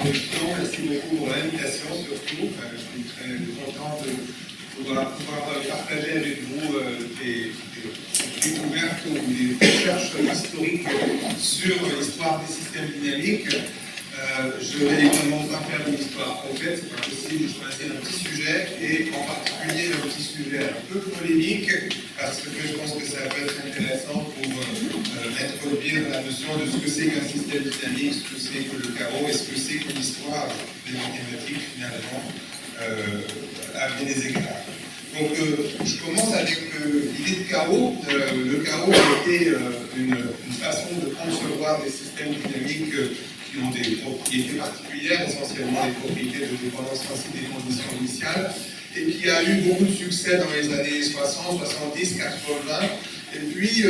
introduction, merci beaucoup pour l'invitation surtout. Je suis très content de pouvoir partager avec vous des découvertes ou des recherches historiques sur l'histoire des systèmes dynamiques. Je ne vais évidemment pas faire une histoire complète, c'est pas possible de choisir un petit sujet, et en particulier un petit sujet un peu polémique, parce que je pense que ça peut être intéressant pour introduire la notion de ce que c'est qu'un système dynamique, ce que c'est que le chaos, et ce que c'est que l'histoire des mathématiques finalement à bien des égards. Donc je commence avec l'idée de chaos. Le chaos a été une façon de concevoir des systèmes dynamiques qui ont des propriétés particulières, essentiellement les propriétés de dépendance principe des conditions initiales, et qui a eu beaucoup de succès dans les années 60, 70, 80, et puis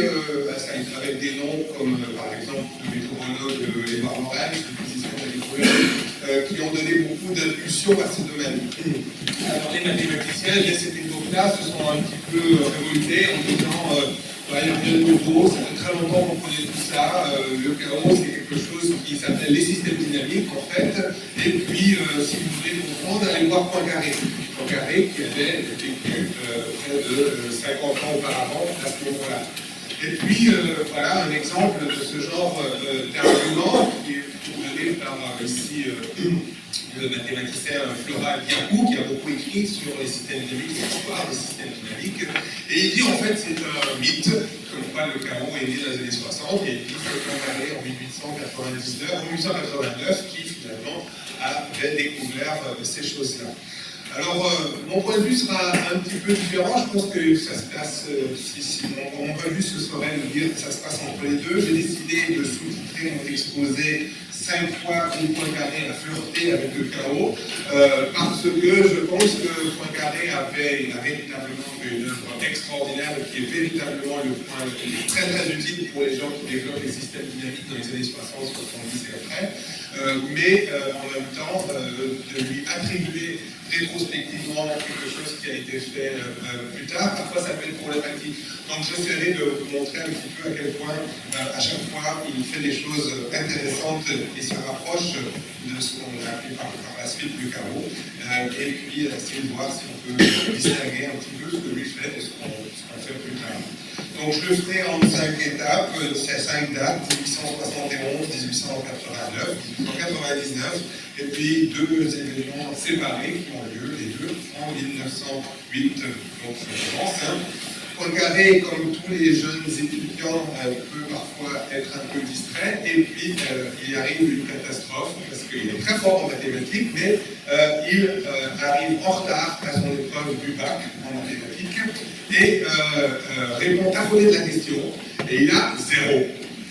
avec des noms comme par exemple le météorologue Edward Morel, le physicien de la qui ont donné beaucoup d'impulsion à ce domaine. Alors les mathématiciens, dès cette époque-là, se sont un petit peu révoltés en disant il n'y a rien de nouveau, ça fait très longtemps qu'on connaît tout ça, le chaos c'est quelque chose qui s'appelle les systèmes dynamiques en fait, et puis si vous voulez comprendre, allez voir Poincaré. Poincaré qui avait vécu près de 50 ans auparavant à ce moment-là. Et puis voilà un exemple de ce genre d'argument qui est donné par ici le mathématicien Flora Biancou, qui a beaucoup écrit sur les systèmes dynamiques, l'histoire des systèmes dynamiques, et il dit en fait c'est un mythe, comme quoi le chaos est né dans les années 60, et il dit que Poincaré en 1889 qui finalement avait découvert ces choses-là. Alors, mon point de vue sera un petit peu différent. Je pense que ça se passe, si mon point de vue ce serait de dire que ça se passe entre les deux. J'ai décidé de sous-titrer mon exposé 5 fois où Poincaré a flirté avec le chaos, parce que je pense que Poincaré avait véritablement une œuvre extraordinaire qui est véritablement le point très très utile pour les gens qui développent les systèmes dynamiques dans les années 60, 70 et après, mais en même temps de lui attribuer rétrospectivement quelque chose qui a été fait plus tard, parfois ça peut être problématique. Donc j'essaierai de vous montrer un petit peu à quel point à chaque fois il fait des choses intéressantes et se rapproche de ce qu'on a appelé par la suite le chaos, et puis essayer de voir si on peut distinguer un petit peu ce que lui fait de ce qu'on fait plus tard. Donc je le ferai en 5 étapes, c'est 5 dates, 1871, 1889, 1899, et puis 2 événements séparés qui ont lieu, les deux, en 1908. Donc ça commence. Poincaré, comme tous les jeunes étudiants, peut parfois être un peu distrait, et puis il arrive une catastrophe, parce qu'il est très fort en mathématiques, mais il arrive en retard à son épreuve du bac en mathématiques, et répond tâtonner de la question, et il a 0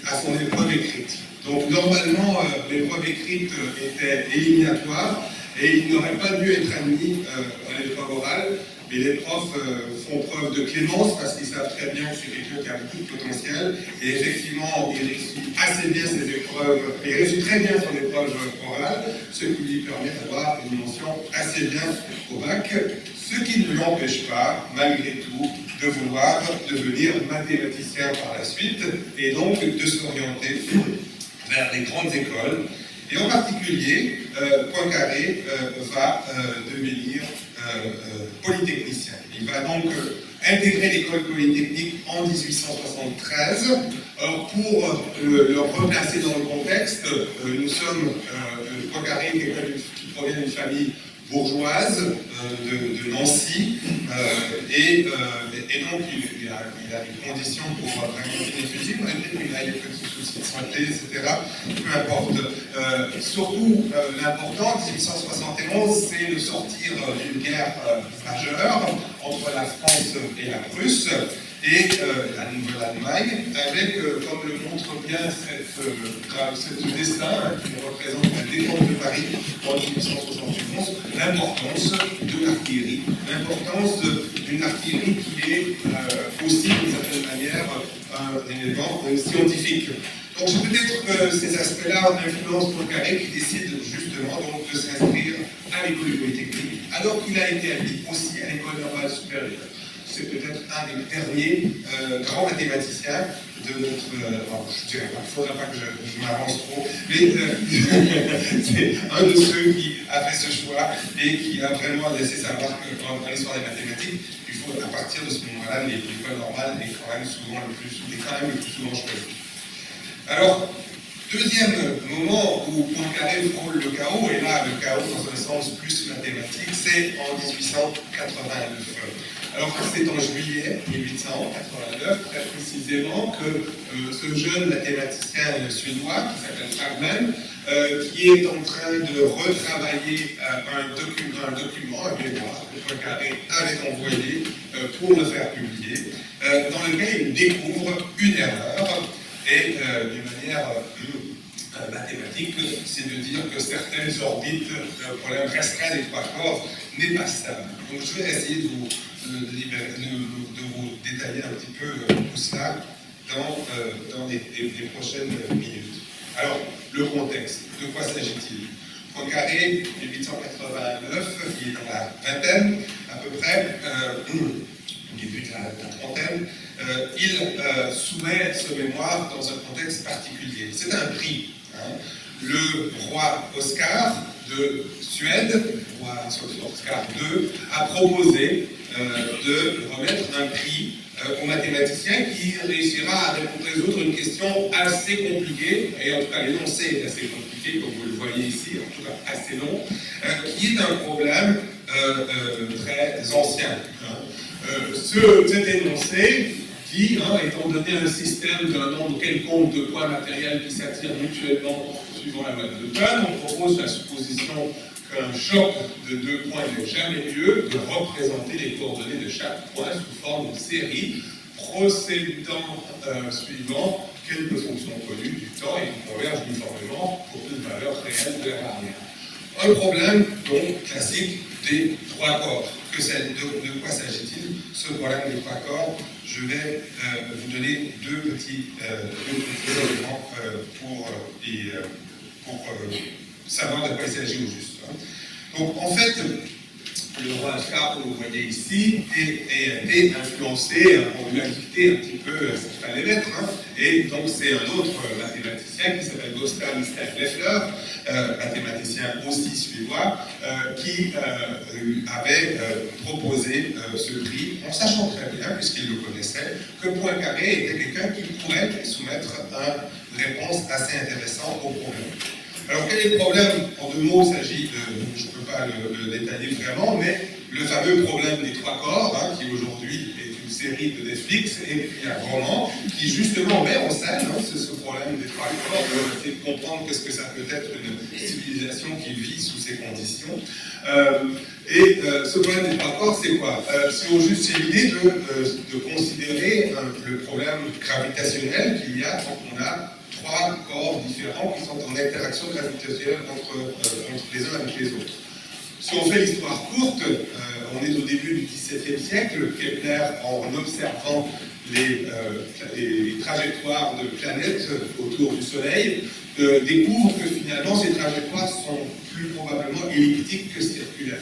à son épreuve écrite. Donc normalement, l'épreuve écrite était éliminatoire, et il n'aurait pas dû être admis à l'épreuve orale, mais les profs font preuve de clémence parce qu'ils savent très bien que c'est quelqu'un qui a beaucoup de potentiel, et effectivement, il réussit assez bien ses épreuves, il réussit très bien son épreuve orale, ce qui lui permet d'avoir une mention assez bien au bac, ce qui ne l'empêche pas, malgré tout, de vouloir devenir mathématicien par la suite, et donc de s'orienter vers les grandes écoles. Et en particulier, Poincaré va devenir polytechnicien. Il va donc intégrer l'école polytechnique en 1873. Alors pour le replacer dans le contexte, nous sommes Poincaré, quelqu'un qui provient d'une famille bourgeoise de Nancy, et donc il a des conditions pour vraiment bien étudier, mais il a des petits soucis de santé, etc. Peu importe. Surtout, l'important, 1871, c'est de sortir d'une guerre majeure entre la France et la Prusse, et la Nouvelle-Allemagne, avec, comme le montre bien ce dessin qui représente la défense de Paris en 1871, l'importance de l'artillerie, l'importance d'une artillerie qui est aussi, d'une certaine manière, un élément scientifique. Donc c'est peut-être ces aspects-là influencent Poincaré qui décide justement donc, de s'inscrire à l'école polytechnique, alors qu'il a été admis aussi à l'école normale supérieure. C'est peut-être un des derniers grands mathématiciens de notre... je ne dirais pas, il ne faudra pas que je m'avance trop, mais c'est un de ceux qui a fait ce choix et qui a vraiment laissé savoir que dans l'histoire des mathématiques, il faut à partir de ce moment-là, l'école normale est quand même le plus souvent choisi. Alors, deuxième moment où Poincaré frôle le chaos, et là le chaos dans un sens plus mathématique, c'est en 1889. Alors c'est en juillet 1889, très précisément, que ce jeune mathématicien suédois, qui s'appelle Fragman, qui est en train de retravailler un document, un mémoire que Poincaré avait envoyé pour le faire publier, dans lequel il découvre une erreur, et d'une manière mathématique, c'est de dire que certaines orbites, le problème restreint des trois corps, n'est pas stable. Donc je vais essayer de vous détailler un petit peu tout cela dans les prochaines minutes. Alors, le contexte, de quoi s'agit-il? Poincaré, 1889, il est dans la vingtaine à peu près, début de la trentaine, il soumet ce mémoire dans un contexte particulier. C'est un prix. Hein. Le roi Oscar de Suède, le roi Oscar II, a proposé de remettre un prix aux mathématiciens qui réussira à résoudre une question assez compliquée, et en tout cas l'énoncé est assez compliqué, comme vous le voyez ici, en tout cas assez long, qui est un problème très ancien. Cet énoncé dit, étant donné un système d'un nombre quelconque de points matériels qui s'attirent mutuellement suivant la loi de Newton, on propose la supposition qu'un choc de deux points n'ait jamais lieu, de représenter les coordonnées de chaque point sous forme de série, procédant suivant quelques fonctions connues du temps et qui convergent uniformément pour une valeur réelle de l'arrière. Un problème, donc, classique des trois corps. De quoi s'agit-il? Ce problème des trois corps, je vais vous donner deux petits éléments pour savoir de quoi il s'agit au juste. Donc, en fait, le roi Oscar, que vous voyez ici, a été influencé, on lui a dicté un petit peu ce qu'il fallait mettre, et donc c'est un autre mathématicien qui s'appelle Gustav Leffler, mathématicien aussi suédois, qui avait proposé ce prix, en sachant très bien, puisqu'il le connaissait, que Poincaré était quelqu'un qui pourrait soumettre une réponse assez intéressante au problème. Alors, quel est le problème? En deux mots, il s'agit de, je ne peux pas le détailler vraiment, mais le fameux problème des trois corps, qui aujourd'hui est une série de Netflix, et puis un roman, qui justement met en scène ce problème des trois corps, pour essayer de comprendre qu'est-ce que ça peut être une civilisation qui vit sous ces conditions. Ce problème des trois corps, c'est quoi? C'est l'idée de considérer le problème gravitationnel qu'il y a quand on a trois corps différents qui sont en interaction gravitationnelle entre les uns avec les autres. Si on fait l'histoire courte, on est au début du XVIIe siècle. Kepler, en observant les trajectoires de planètes autour du Soleil, découvre que finalement ces trajectoires sont plus probablement elliptiques que circulaires.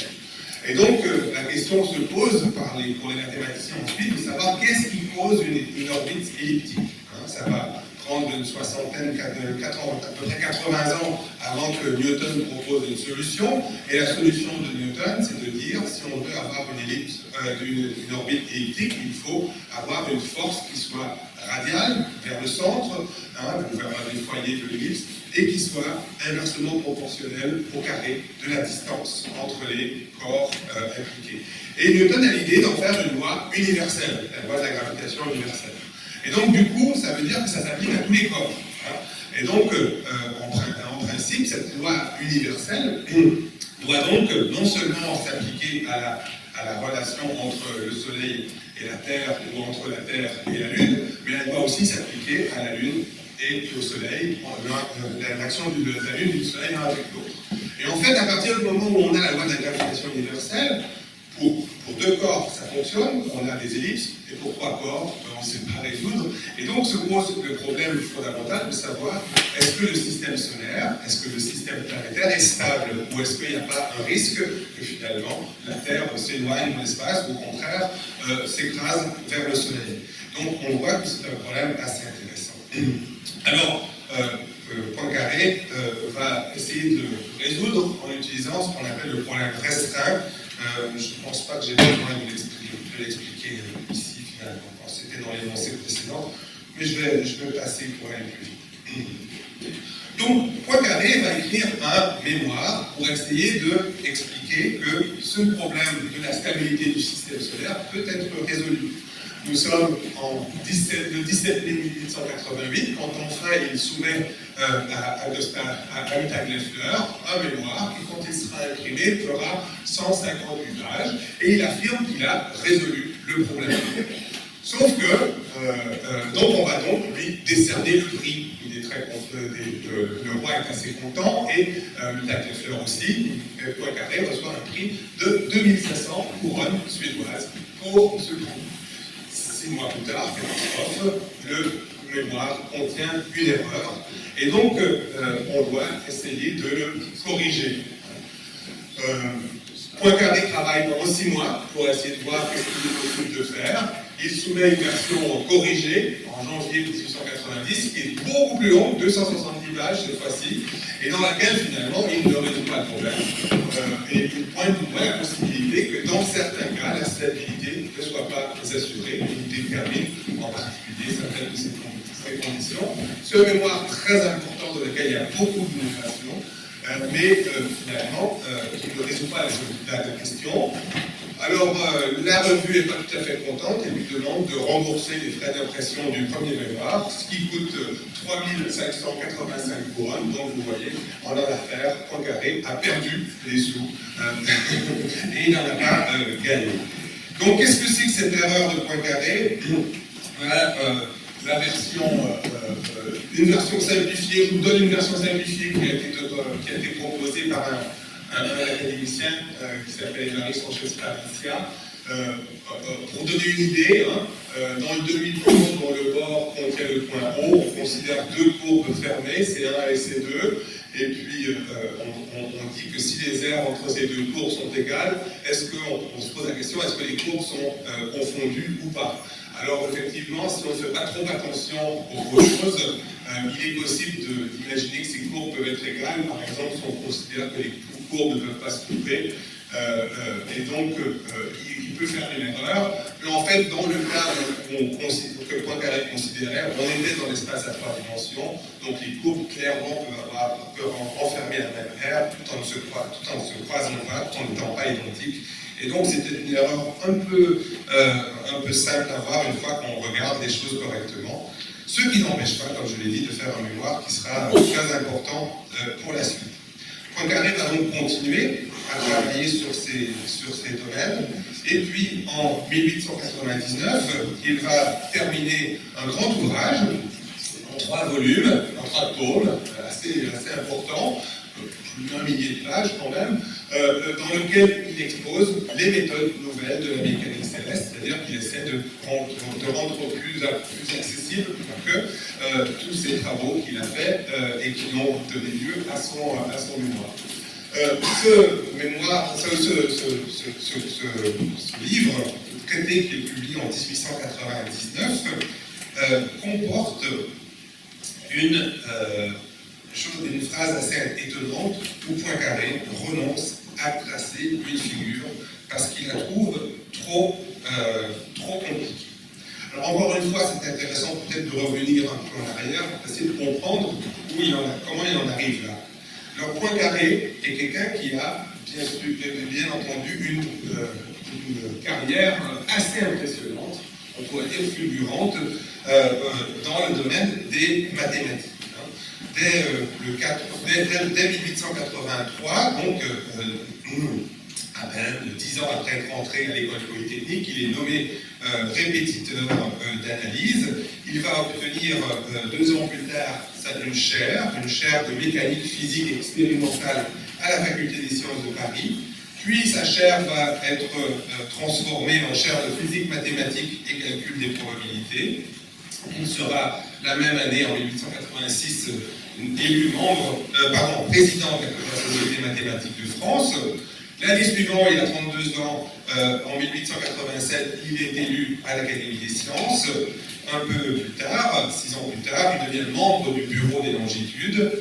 Et donc la question se pose pour les mathématiciens ensuite de savoir qu'est-ce qui cause une orbite elliptique. Ça va prendre une soixantaine, à peu près 80 ans avant que Newton propose une solution. Et la solution de Newton, c'est de dire, si on veut avoir une orbite elliptique, il faut avoir une force qui soit radiale vers le centre, vers les foyers de l'ellipse, et qui soit inversement proportionnelle au carré de la distance entre les corps impliqués. Et Newton a l'idée d'en faire une loi universelle, la loi de la gravitation universelle. Et donc, du coup, ça veut dire que ça s'applique à tous les corps. Et donc, en principe, cette loi universelle doit donc non seulement s'appliquer à la relation entre le Soleil et la Terre, ou entre la Terre et la Lune, mais elle doit aussi s'appliquer à la Lune et au Soleil, l'action de la Lune et du Soleil l'un avec l'autre. Et en fait, à partir du moment où on a la loi de la gravitation universelle, pour deux corps, ça fonctionne, on a des ellipses, et pour trois corps, on ne sait pas résoudre. Et donc se pose le problème fondamental de savoir, est-ce que le système solaire, est-ce que le système planétaire est stable, ou est-ce qu'il n'y a pas un risque que finalement la Terre s'éloigne de l'espace, ou au contraire s'écrase vers le Soleil. Donc on voit que c'est un problème assez intéressant. Alors, Poincaré va essayer de résoudre en utilisant ce qu'on appelle le problème restreint. Je ne pense pas que j'ai besoin de l'expliquer ici finalement. C'était dans l'énoncé précédent, mais je vais passer pour aller plus vite. Donc, Poincaré va écrire un mémoire pour essayer d'expliquer que ce problème de la stabilité du système solaire peut être résolu. Nous sommes le 17 mai 1888, quand enfin il soumet à Mittag-Leffler un mémoire qui, quand il sera imprimé, fera 158 pages, et il affirme qu'il a résolu le problème. Sauf que, donc on va donc lui décerner le prix. Il est très content, le roi est assez content, et Mittag-Leffler aussi. Poincaré reçoit un prix de 2500 couronnes suédoises pour ce prix. 6 mois plus tard, catastrophe, le mémoire contient une erreur, et donc on doit essayer de le corriger. Poincaré travaille pendant 6 mois pour essayer de voir ce qu'il est possible de faire. Il soumet une version corrigée en janvier 1890, qui est beaucoup plus longue, 270 pages cette fois-ci, et dans laquelle finalement il ne résout pas le problème. Et il pointe du doigt la possibilité que dans certains cas, la stabilité ne soit pas assurée. Il détermine en particulier certaines de ces conditions. C'est un mémoire très important dans lequel il y a beaucoup d'innovations, mais finalement, qui ne résout pas la question. Alors, la revue n'est pas tout à fait contente et lui demande de rembourser les frais d'impression du premier mémoire, ce qui coûte 3585 couronnes. Donc, vous voyez, en affaire, Poincaré a perdu les sous et il n'en a pas gagné. Donc, qu'est-ce que c'est que cette erreur de Poincaré? La version, une version simplifiée, je vous donne une version simplifiée qui a été proposée par un académicien qui s'appelle Évariste Sanchez-Clavicia. Pour donner une idée, dans le demi-courbe dont le bord contient le point O, on considère 2 courbes fermées, C1 et C2, et puis on dit que si les aires entre ces 2 courbes sont égales, on se pose la question, est-ce que les courbes sont confondues ou pas? Alors effectivement, si on ne fait pas trop attention aux choses, il est possible d'imaginer que ces courbes peuvent être égales. Par exemple, si on considère que les courbes ne peuvent pas se couper, et donc il peut faire une erreur. Mais en fait, dans le cas que Poincaré considérait, on était dans l'espace à 3 dimensions, donc les courbes clairement peuvent renfermer la même aire tout en ne se croisant pas, tout en n'étant pas identiques. Et donc c'était une erreur un peu simple à voir une fois qu'on regarde les choses correctement. Ce qui n'empêche pas, comme je l'ai dit, de faire un mémoire qui sera très important pour la suite. Poincaré va donc continuer à travailler sur ces domaines. Et puis en 1899, il va terminer un grand ouvrage en 3 volumes, en 3 tomes, assez important, plus d'1 millier de pages quand même, dans lequel il expose les méthodes nouvelles de la mécanique céleste, c'est-à-dire qu'il essaie de rendre plus accessible que tous ces travaux qu'il a faits et qui ont donné lieu à son mémoire. Ce mémoire, ce livre, traité qui est publié en 1899, comporte une phrase assez étonnante où Poincaré renonce à tracer une figure parce qu'il la trouve trop compliquée. Alors encore une fois, c'est intéressant peut-être de revenir un peu en arrière pour essayer de comprendre comment il en arrive là. Alors Poincaré est quelqu'un qui a bien entendu une carrière assez impressionnante, on pourrait dire fulgurante, dans le domaine des mathématiques. Dès 1883, donc à peine 10 ans après être entré à l'école polytechnique, il est nommé répétiteur d'analyse. Il va obtenir 2 ans plus tard une chaire de mécanique physique expérimentale à la faculté des sciences de Paris. Puis sa chaire va être transformée en chaire de physique mathématique et calcul des probabilités. Il sera la même année, en 1886, élu président de la Société mathématique de France. L'année suivante, il a 32 ans, en 1887, il est élu à l'Académie des sciences. Un peu plus tard, 6 ans plus tard, il devient membre du Bureau des longitudes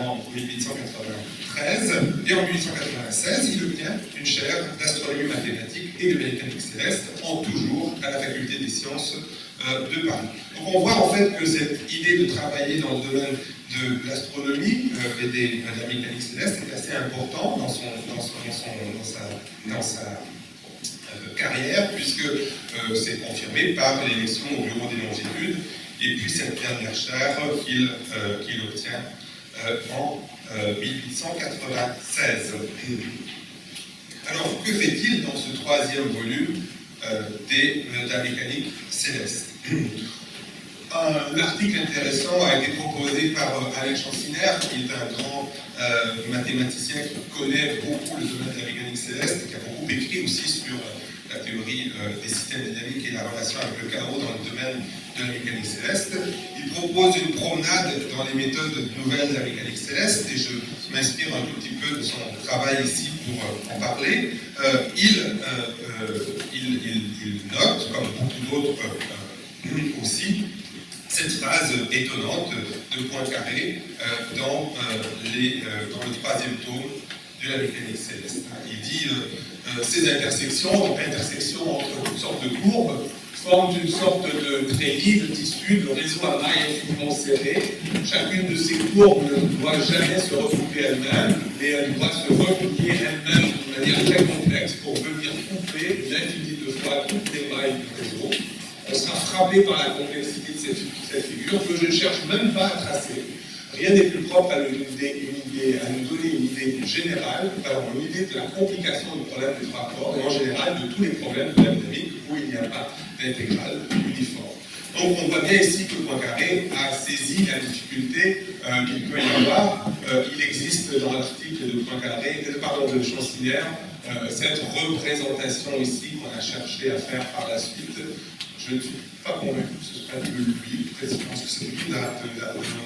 en 1893, et en 1896, il obtient une chaire d'astronomie mathématique et de mécanique céleste, en toujours à la faculté des sciences de Paris. Donc on voit en fait que cette idée de travailler dans le domaine de l'astronomie et de la mécanique céleste est assez importante dans sa carrière, puisque c'est confirmé par l'élection au Bureau des longitudes, et puis cette dernière chaire qu'il obtient en 1896. Alors, que fait-il dans ce troisième volume de la mécanique céleste? Un article intéressant a été proposé par Alain Chanciner, qui est un grand mathématicien qui connaît beaucoup le domaine de la mécanique céleste, qui a beaucoup écrit aussi sur la théorie des systèmes dynamiques et la relation avec le chaos dans le domaine de la mécanique céleste. Il propose une promenade dans les méthodes nouvelles de la mécanique céleste, et je m'inspire un tout petit peu de son travail ici pour en parler. Il note, comme beaucoup d'autres aussi, cette phrase étonnante de Poincaré dans le troisième tome de la mécanique céleste. Il dit ces intersections entre toutes sortes de courbes, forment une sorte de treillis de tissu, de réseau à mailles infiniment serré. Chacune de ces courbes ne doit jamais se regrouper elle-même, mais elle doit se replier elle-même d'une manière très complexe pour venir couper une infinité de fois toutes les mailles du réseau. On sera frappé par la complexité de cette figure que je ne cherche même pas à tracer. Rien n'est plus propre à nous donner une idée générale, une idée de la complication du problème des rapports, et en général de tous les problèmes de la dynamique où il n'y a pas d'intégrale uniforme. Donc on voit bien ici que Poincaré a saisi la difficulté qu'il peut y avoir. Il existe dans l'article de de Chanciner, cette représentation ici qu'on a cherché à faire par la suite. Je ne suis pas convaincu que ce soit de lui, je pense que c'est plutôt d'un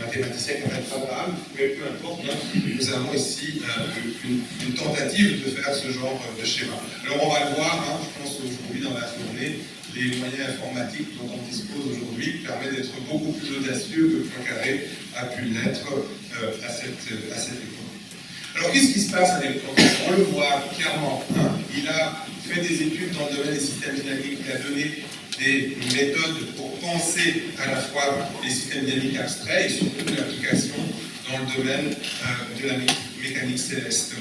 mathématicien qui s'appelle Abraham, mais peu importe, nous avons ici une tentative de faire ce genre de schéma. Alors on va le voir, je pense aujourd'hui dans la journée, les moyens informatiques dont on dispose aujourd'hui permettent d'être beaucoup plus audacieux que Poincaré a pu l'être à cette époque. Alors qu'est-ce qui se passe à l'époque? On le voit clairement, il a fait des études dans le domaine des systèmes dynamiques, il a donné des méthodes pour penser à la fois les systèmes dynamiques abstraits et surtout de l'application dans le domaine de la mécanique céleste.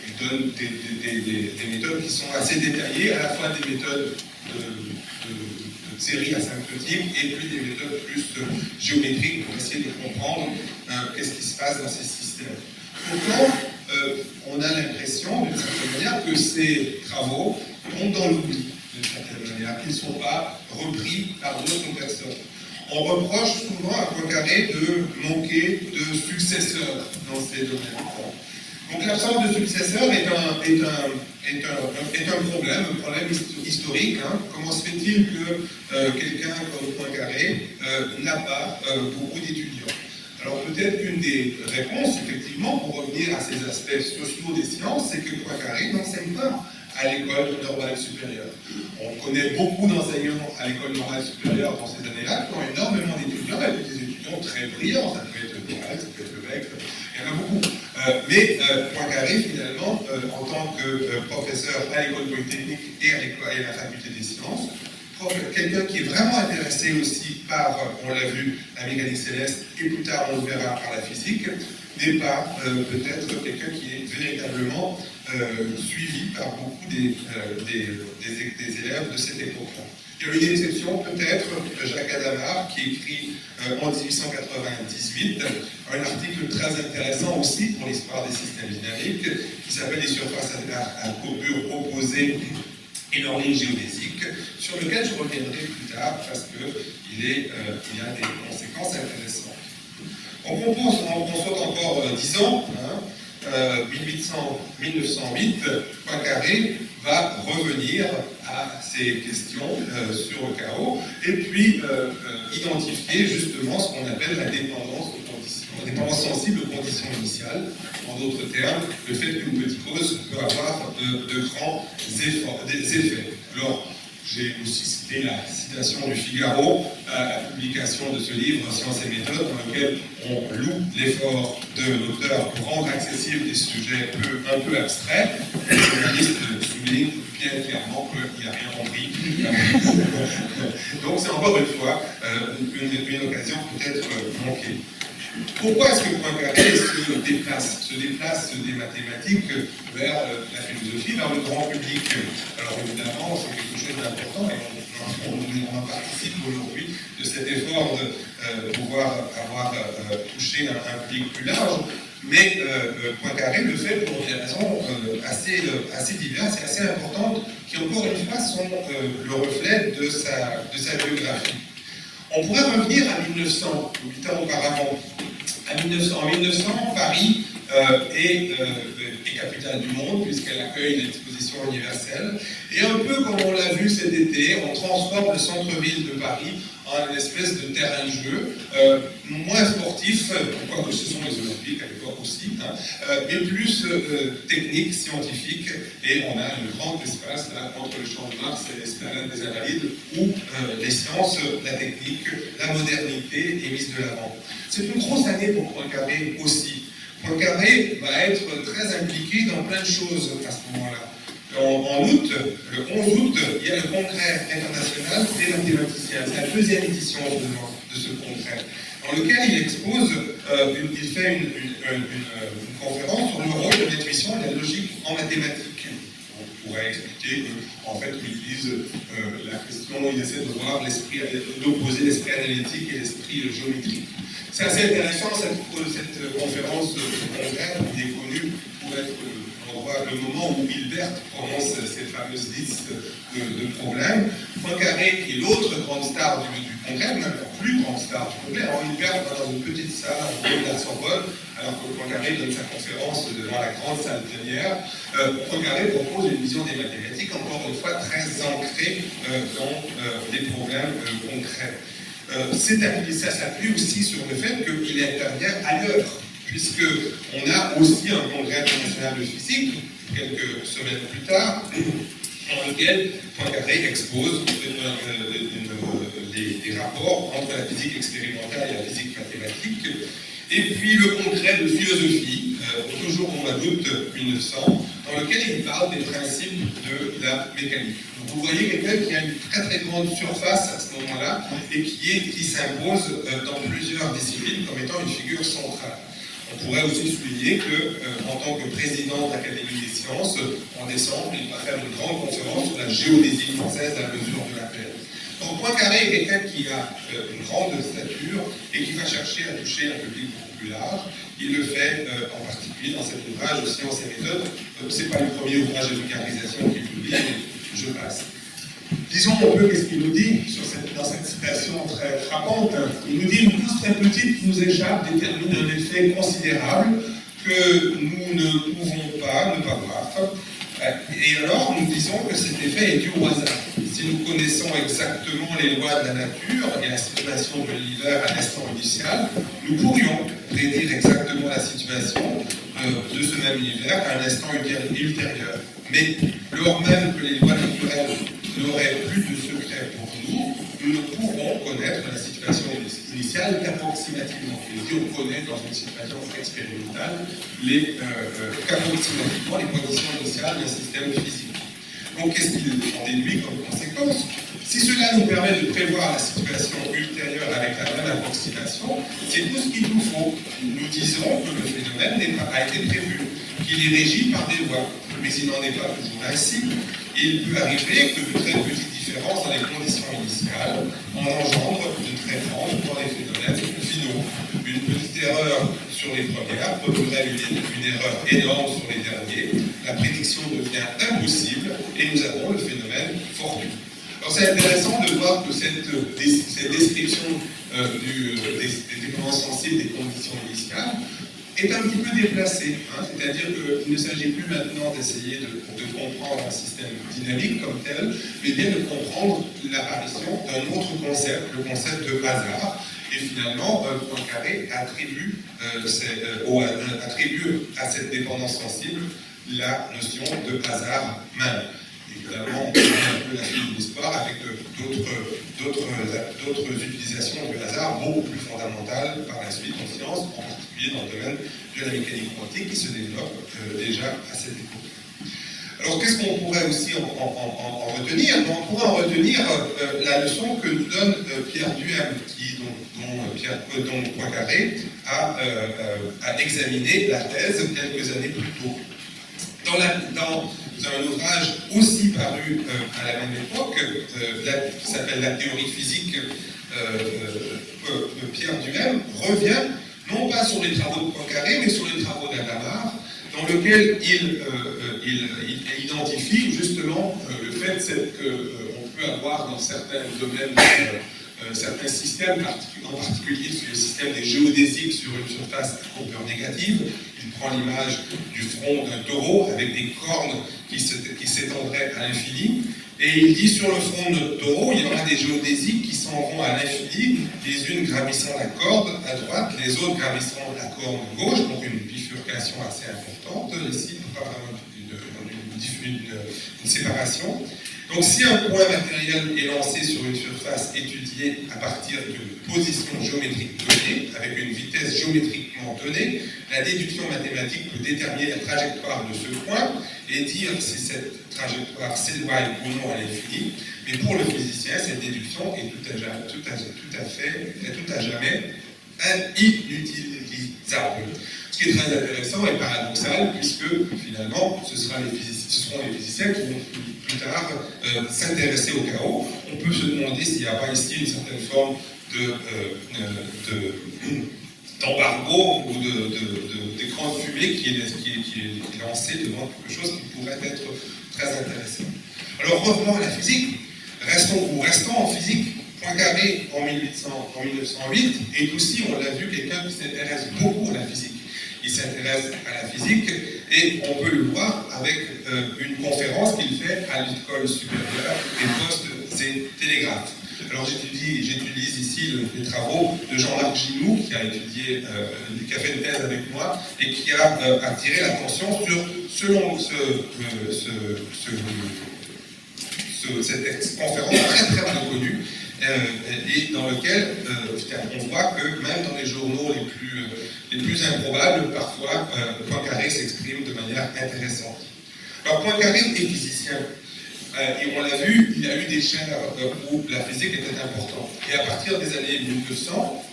Il donne des méthodes qui sont assez détaillées, à la fois des méthodes de série asymptotique et puis des méthodes plus géométriques pour essayer de comprendre qu'est-ce qui se passe dans ces systèmes. Pourtant, on a l'impression, d'une certaine manière, que ces travaux tombent dans l'oubli, d'une certaine manière, qu'ils ne sont pas repris par d'autres personnes. On reproche souvent à Poincaré de manquer de successeurs dans ces domaines. Donc l'absence de successeurs est un problème historique. Comment se fait-il que quelqu'un comme Poincaré n'a pas beaucoup d'étudiants? Alors peut-être qu'une des réponses, effectivement, pour revenir à ces aspects sociaux des sciences, c'est que Poincaré n'enseigne pas à l'école normale supérieure. On connaît beaucoup d'enseignants à l'école normale supérieure dans ces années-là qui ont énormément d'étudiants, et des étudiants très brillants, ça peut être Borel, ça peut être Lebesgue, il y en a beaucoup. Mais Poincaré, finalement, en tant que professeur à l'école polytechnique et à la faculté des sciences, quelqu'un qui est vraiment intéressé aussi par, on l'a vu, la mécanique céleste, et plus tard on le verra par la physique, n'est pas peut-être quelqu'un qui est véritablement suivi par beaucoup des élèves de cette époque-là. Il y a une exception, peut-être, Jacques Hadamard, qui écrit en 1898 un article très intéressant aussi pour l'histoire des systèmes dynamiques, qui s'appelle « Les surfaces à courbure opposées et l'origine géodésique », sur lequel je reviendrai plus tard parce qu'il a des conséquences intéressantes. On saute encore 10 ans, 1908, Poincaré va revenir à ces questions sur le chaos et puis identifier justement ce qu'on appelle la dépendance aux conditions, la dépendance sensible aux conditions initiales. En d'autres termes, le fait qu'une petite cause peut avoir de grands effets. Alors, J'ai aussi cité la citation du Figaro à la publication de ce livre, Sciences et méthodes, dans lequel on loue l'effort de l'auteur pour rendre accessibles des sujets un peu abstraits. Le journaliste souligne bien clairement qu'il n'a rien compris. Donc c'est encore une fois une occasion peut-être manquée. Pourquoi est-ce que Poincaré se déplace des mathématiques vers la philosophie, vers le grand public? Alors évidemment, c'est quelque chose d'important et on en participe aujourd'hui de cet effort de pouvoir avoir touché un public plus large. Mais Poincaré le fait pour des raisons assez diverses et assez importantes qui, encore une fois, sont le reflet de sa biographie. On pourrait revenir à 1900, 8 ans auparavant. En 1900, Paris est capitale du monde, puisqu'elle accueille l'exposition universelle. Et un peu comme on l'a vu cet été, on transforme le centre-ville de Paris en une espèce de terrain de jeu, moins sportif, quoique ce sont les Olympiques à l'époque aussi, mais plus technique, scientifique. Et on a un grand espace là, entre le Champ de Mars et l'Esplanade des Invalides, où les sciences, la technique, la modernité est mise de l'avant. C'est une grosse année pour Poincaré aussi. Poincaré va être très impliqué dans plein de choses à ce moment-là. En août, le 11 août, il y a le congrès international des mathématiciens. C'est la deuxième édition de ce congrès, dans lequel il expose, il fait une conférence sur le rôle de l'intuition et de la logique en mathématiques. On pourrait expliquer qu'en fait, il utilise la question, il essaie de voir l'esprit, d'opposer l'esprit analytique et l'esprit géométrique. C'est assez intéressant cette conférence de congrès, qui est connue pour être le moment où Hilbert prononce ces fameuses listes de problèmes. Poincaré, qui est l'autre grande star du congrès, même la plus grande star du congrès. Alors Hilbert va dans une petite salle au milieu de la Sorbonne, alors que Poincaré donne sa conférence devant la grande salle plénière. Poincaré propose une vision des mathématiques, encore une fois, très ancrée dans des problèmes concrets. Ça s'appuie aussi sur le fait qu'il intervient ailleurs, puisqu'on a aussi un congrès international de physique, quelques semaines plus tard, dans lequel Poincaré expose des rapports entre la physique expérimentale et la physique mathématique. Et puis le congrès de philosophie, toujours au mois d'août 1900, dans lequel il parle des principes de la mécanique. Donc vous voyez quelqu'un qui a une très très grande surface à ce moment-là et qui s'impose dans plusieurs disciplines comme étant une figure centrale. On pourrait aussi souligner qu'en tant que président de l'Académie des sciences, en décembre, il va faire une grande conférence sur la géodésie française à la mesure de la Terre. Donc Poincaré est quelqu'un qui a une grande stature et qui va chercher à toucher un public beaucoup plus large. Il le fait en particulier dans cet ouvrage de Sciences et méthodes. Ce n'est pas le premier ouvrage de vulgarisation qu'il publie, mais je passe. Disons un peu qu'est-ce qu'il nous dit dans cette citation très frappante. Il nous dit une cause très petite qui nous échappe détermine un effet considérable que nous ne pouvons pas ne pas voir. Et alors nous disons que cet effet est dû au hasard. Si nous connaissons exactement les lois de la nature et la situation de l'univers à l'instant initial, nous pourrions prédire exactement la situation de ce même univers à un instant ultérieur. Mais lors même que les lois naturelles n'auraient plus de secret pour nous, nous ne pourrons connaître la situation initiale qu'approximativement. On connaît dans une situation expérimentale qu'approximativement les conditions initiales d'un système physique. Donc qu'est-ce qu'il en déduit comme conséquence? Si cela nous permet de prévoir la situation ultérieure avec la même approximation, c'est tout ce qu'il nous faut. Nous disons que le phénomène a été prévu, qu'il est régi par des lois, mais il n'en est pas toujours ainsi. Et il peut arriver que de très petites différences dans les conditions initiales engendrent de très grandes dans les phénomènes finaux. Une petite erreur sur les premières produirait une erreur énorme sur les derniers. La prédiction devient impossible et nous avons le phénomène fortuit. Alors c'est intéressant de voir que cette description des dépendances sensibles des conditions initiales est un petit peu déplacée. C'est-à-dire qu'il ne s'agit plus maintenant d'essayer de comprendre un système dynamique comme tel, mais bien de comprendre l'apparition d'un autre concept, le concept de hasard. Et finalement, Poincaré attribue à cette dépendance sensible la notion de hasard même. évidemment, on connaît un peu la suite de l'histoire avec d'autres utilisations du hasard beaucoup plus fondamentales par la suite en sciences, en particulier dans le domaine de la mécanique quantique qui se développe déjà à cette époque. Alors, qu'est-ce qu'on pourrait aussi en retenir? On pourrait en retenir la leçon que nous donne Pierre Duhem, dont Poincaré a examiné la thèse quelques années plus tôt. Dans un ouvrage aussi paru à la même époque, qui s'appelle La théorie physique, Pierre Duhem revient non pas sur les travaux de Poincaré, mais sur les travaux d'Adamard, dans lequel il identifie justement le fait qu'on peut avoir dans certains domaines, certains systèmes, en particulier le système des géodésiques sur une surface à courbure négative. Il prend l'image du front d'un taureau avec des cornes qui s'étendraient à l'infini. Et il dit sur le front de taureau, il y aura des géodésiques qui s'en vont à l'infini, les unes gravissant la corde à droite, les autres gravissant la corde gauche, donc une bifurcation assez importante, ici, pas vraiment une séparation. Donc si un point matériel est lancé sur une surface étudiée à partir d'une position géométrique donnée, avec une vitesse géométriquement donnée, la déduction mathématique peut déterminer la trajectoire de ce point et dire si cette trajectoire s'éloigne ou non à l'infini. Mais pour le physicien, cette déduction est tout à jamais inutilisable. Ce qui est très intéressant et paradoxal, puisque finalement, ce seront les physiciens qui vont plus tard s'intéresser au chaos. On peut se demander s'il n'y a pas ici une certaine forme d'embargo ou d'écran de fumée qui est lancé devant quelque chose qui pourrait être très intéressant. Alors revenons à la physique. Restons en physique. Poincaré en 1908 est aussi, on l'a vu, quelqu'un qui s'intéresse beaucoup à la physique. Il s'intéresse à la physique et on peut le voir avec une conférence qu'il fait à l'École supérieure des postes et télégraphes. Alors j'utilise ici les travaux de Jean-Marc Ginoux qui a fait une thèse avec moi et qui a attiré l'attention sur cette conférence très très bien connue et dans lequel on voit que même dans les journaux les plus improbables, parfois Poincaré s'exprime de manière intéressante. Alors Poincaré est physicien. Et on l'a vu, il y a eu des chaires où la physique était importante. Et à partir des années 1200,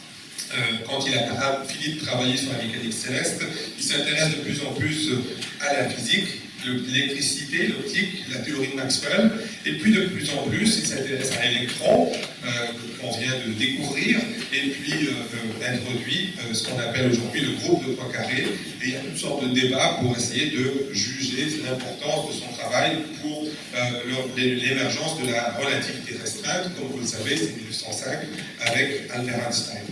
quand il a fini de travailler sur la mécanique céleste, il s'intéresse de plus en plus à la physique, l'électricité, l'optique, la théorie de Maxwell, et puis de plus en plus, il s'intéresse à l'électron, qu'on vient de découvrir, et puis introduit ce qu'on appelle aujourd'hui le groupe de Poincaré, et il y a toutes sortes de débats pour essayer de juger l'importance de son travail pour l'émergence de la relativité restreinte, comme vous le savez, c'est 1905, avec Albert Einstein.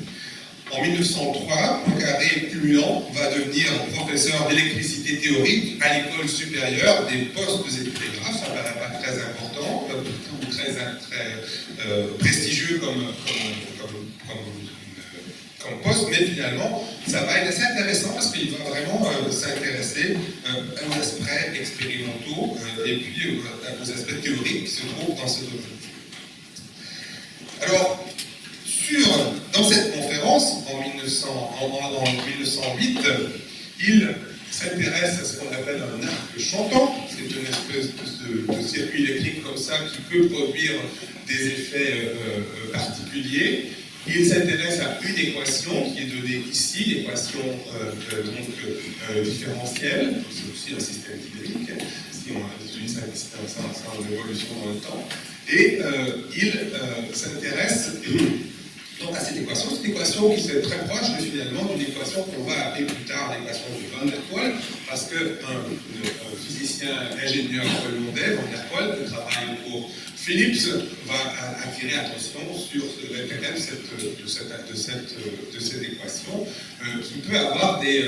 En 1903, Poincaré, cumulant, va devenir professeur d'électricité théorique à l'école supérieure des postes et télégraphes. Ça ne paraît pas très important, ou très prestigieux comme poste, mais finalement, ça va être assez intéressant parce qu'il va vraiment s'intéresser aux aspects expérimentaux et puis aux aspects théoriques qui se trouvent dans ce domaine. Alors, dans cette conférence, en 1908, il s'intéresse à ce qu'on appelle un arc chantant. C'est une espèce de circuit électrique comme ça qui peut produire des effets particuliers. Il s'intéresse à une équation qui est donnée ici, l'équation différentielle. C'est aussi un système dynamique. Si on utilise ça, c'est une évolution dans le temps. Et il s'intéresse donc à cette équation qui est très proche finalement d'une équation qu'on va appeler plus tard l'équation de Van der Waals, parce qu'un physicien ingénieur hollandais, Van der Waals, qui travaille pour Philips, va attirer attention sur le théorème de cette équation qui peut avoir des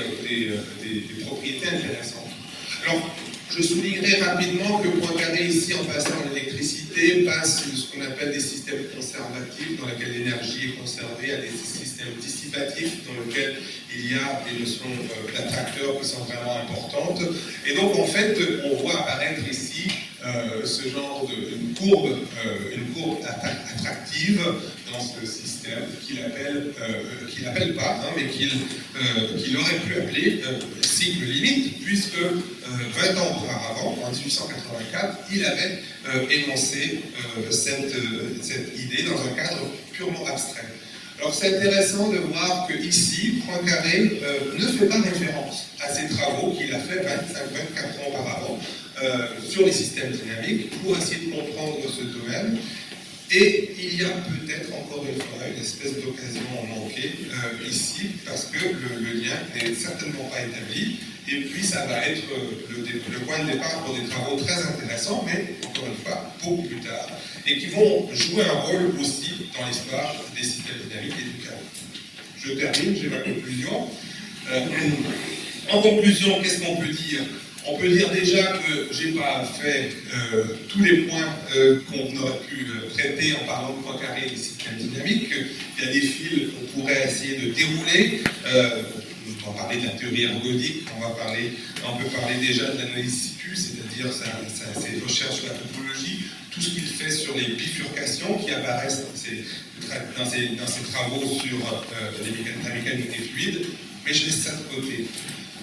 propriétés intéressantes. Alors, je soulignerai rapidement que Poincaré, ici, en passant à l'électricité, passe ce qu'on appelle des systèmes conservatifs, dans lesquels l'énergie est conservée, à des systèmes dissipatifs, dans lesquels il y a des notions d'attracteurs qui sont vraiment importantes. Et donc, en fait, on voit apparaître ici ce genre une courbe attractive dans ce système qu'il appelle pas, hein, mais qu'il aurait pu appeler cycle limite, puisque 20 ans auparavant, en 1884, il avait énoncé cette idée dans un cadre purement abstrait. Alors c'est intéressant de voir que ici, Poincaré ne fait pas référence à ces travaux qu'il a fait 25-24 ans auparavant sur les systèmes dynamiques pour essayer de comprendre ce domaine. Et il y a peut-être encore une fois une espèce d'occasion manquée ici, parce que le lien n'est certainement pas établi. Et puis ça va être le point de départ pour des travaux très intéressants, mais encore une fois, beaucoup plus tard, et qui vont jouer un rôle aussi dans l'histoire des systèmes dynamiques et du chaos. Je termine, j'ai ma conclusion. En conclusion, qu'est-ce qu'on peut dire? On peut dire déjà que je n'ai pas fait tous les points qu'on aurait pu traiter en parlant de Poincaré et des systèmes dynamiques. Il y a des fils qu'on pourrait essayer de dérouler. On va parler de la théorie ergodique, on peut parler déjà de l'analyse situ, c'est-à-dire ses recherches sur la topologie, tout ce qu'il fait sur les bifurcations qui apparaissent dans ses travaux sur la mécanique des fluides, mais je laisse ça de côté.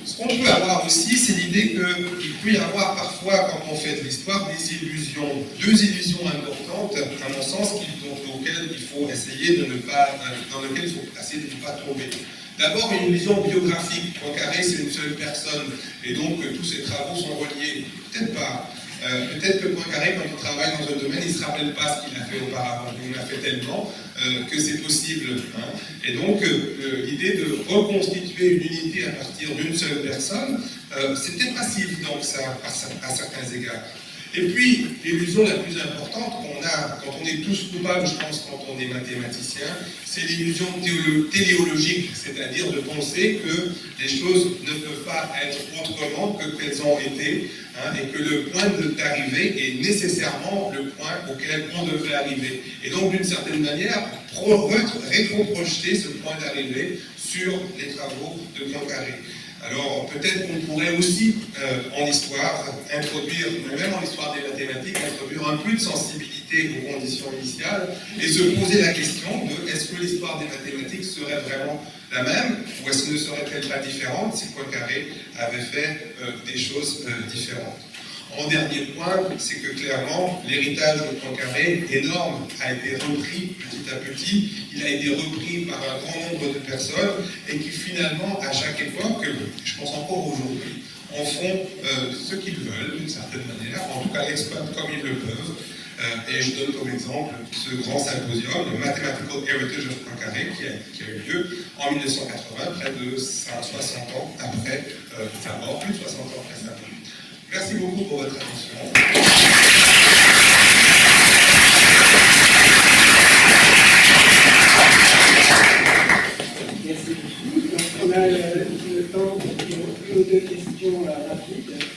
Ce qu'on peut avoir aussi, c'est l'idée qu'il peut y avoir parfois, quand on fait de l'histoire, des illusions, deux illusions importantes, à mon sens, dans lesquelles il faut essayer de ne pas tomber. D'abord, une illusion biographique. Poincaré, c'est une seule personne, et donc tous ses travaux sont reliés. Peut-être pas. Peut-être que Poincaré, quand il travaille dans un domaine, il ne se rappelle pas ce qu'il a fait auparavant. Il en a fait tellement que c'est possible. Hein. Et donc, l'idée de reconstituer une unité à partir d'une seule personne, c'est peut-être pas si évident que ça à certains égards. Et puis, l'illusion la plus importante qu'on a, quand on est tous coupables, je pense, quand on est mathématicien, c'est l'illusion téléologique, c'est-à-dire de penser que les choses ne peuvent pas être autrement que qu'elles ont été, hein, et que le point d'arrivée est nécessairement le point auquel on devrait arriver. Et donc, d'une certaine manière, rétro-projeter ce point d'arrivée sur les travaux de Poincaré. Alors, peut-être qu'on pourrait aussi, en histoire, introduire, même en histoire des mathématiques, introduire un peu de sensibilité aux conditions initiales et se poser la question de est-ce que l'histoire des mathématiques serait vraiment la même ou est-ce qu'elle ne serait-elle pas différente si Poincaré avait fait des choses différentes. En dernier point, c'est que clairement, l'héritage de Poincaré, énorme, a été repris petit à petit. Il a été repris par un grand nombre de personnes et qui finalement, à chaque époque, je pense encore aujourd'hui, en font ce qu'ils veulent d'une certaine manière, en tout cas l'exploitent comme ils le peuvent. Et je donne comme exemple ce grand symposium, le Mathematical Heritage of Poincaré, qui a eu lieu en 1980, près de 60 ans après sa mort, plus de 60 ans après sa mort. Merci beaucoup pour votre attention. Merci beaucoup. Donc, on a le temps pour deux questions rapides.